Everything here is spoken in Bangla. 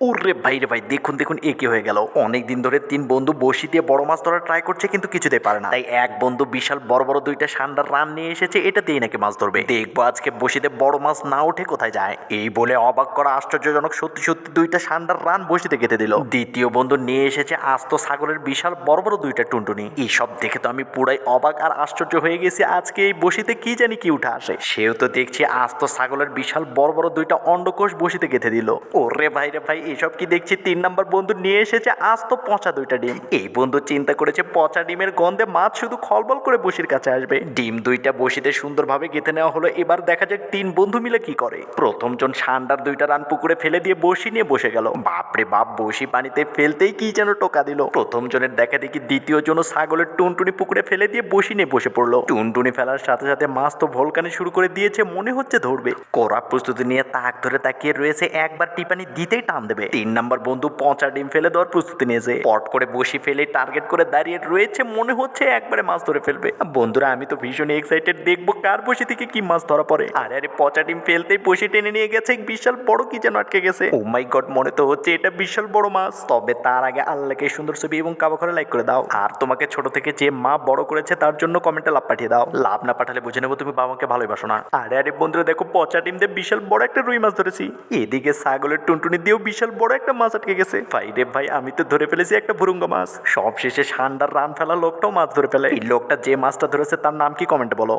ওরে ভাই রে ভাই, দেখুন দেখুন এ কি হয়ে গেল। অনেকদিন ধরে তিন বন্ধু বড়শি দিয়ে বড় মাছ ধরার ট্রাই করছে কিন্তু কিছুতেই পারে না। তাই এক বন্ধু বিশাল বড় বড় দুইটা সান্ডার রান নিয়ে এসেছে, এটা দিয়েই নাকি মাছ ধরবে। দেখবো আজকে বড়শিতে বড় মাছ না উঠে কোথায় যায়। এই বলে অবাক করা আশ্চর্যজনক সত্যি সত্যি দুইটা সান্ডার রান বড়শিতে কেটে দিল। দ্বিতীয় বন্ধু নিয়ে এসেছে আস্ত ছাগলের বিশাল বড় বড় দুইটা টুনটুনি। এইসব দেখে তো আমি পুরাই অবাক আর আশ্চর্য হয়ে গেছি। আজকে এই বড়শিতে কি জানি কি উঠে আসে। সেও তো দেখছি আস্ত ছাগলের বিশাল বড় বড় দুইটা অন্ডকোষ বড়শিতে গেঁথে দিল। ওরে ভাই রে ভাই, এসব কি দেখছি। তিন নাম্বার বন্ধু নিয়ে এসেছে আস্ত পচা দুইটা ডিম। এই বন্ধু চিন্তা করেছে পচা ডিমের গন্ধে মাছ শুধু খলবল করে বসির কাছে আসবে। ডিম দুইটা বসিতে সুন্দরভাবে গেঁথে নেওয়া হলো। এবার দেখা যাক তিন বন্ধু মিলে কি করে। প্রথম জন সান্ডার দুইটা রান পুকুরে ফেলে দিয়ে বসি নিয়ে বসে গেল। বাপরে বাপ, বসি পানিতে ফেলতেই কি যেন টোকা দিল। প্রথম জনের দেখা দেখি দ্বিতীয় জন ছাগলের টুনটুনি পুকুরে ফেলে দিয়ে বসি নিয়ে বসে পড়লো। টুনটুনি ফেলার সাথে সাথে মাছ তো ভলকানি শুরু করে দিয়েছে, মনে হচ্ছে ধরবে। কড়া প্রস্তুতি নিয়ে তাক ধরে তাকিয়ে রয়েছে, একবার টিপানি দিতেই টান দেবে। তিন নাম্বার বন্ধু পচা ডিম ফেলে দেওয়ার প্রস্তুতি নিয়েছে। পট করে বসি ফেলে টার্গেট করে দাঁড়িয়ে রয়েছে, মনে হচ্ছে একবারে মাছ ধরে ফেলবে। বন্ধুরা আমি তো ভীষণ এক্সাইটেড, দেখবো কার বসি থেকে কি মাছ ধরা পড়ে। আরে আরে, পচা ডিম ফেলতেই বসি টেনে নিয়ে গেছে, বিশাল বড় কি যেন আটকে গেছে। ও মাই গড, মনে তো হচ্ছে এটা বিশাল বড় মাছ। তবে তার আগে আল্লাহকে সুন্দর ছবি এবং কাবা করে লাইক করে দাও। আর তোমাকে ছোট থেকে যে মা বড় করেছে তার জন্য কমেন্টে লাভ পাঠিয়ে দাও। লাভ না পাঠালে বুঝে নেবো তুমি বাবাকে ভালোবাসো না। আরে আরে বন্ধুরা দেখো, পচা ডিম দিয়ে বিশাল বড় একটা রুই মাছ ধরেছি। এদিকে ছাগলের টুনটুনি দিয়েও বিশাল বড় একটা মাছ আটকে গেছে। ভাই রে ভাই, আমি তো ধরে ফেলেছি একটা ভুরুঙ্গা মাছ। সব শেষে সান্ডার রান ফেলা লোকটাও মাছ ধরে ফেলে। এই লোকটা যে মাছটা ধরেছে তার নাম কি কমেন্টে বলো।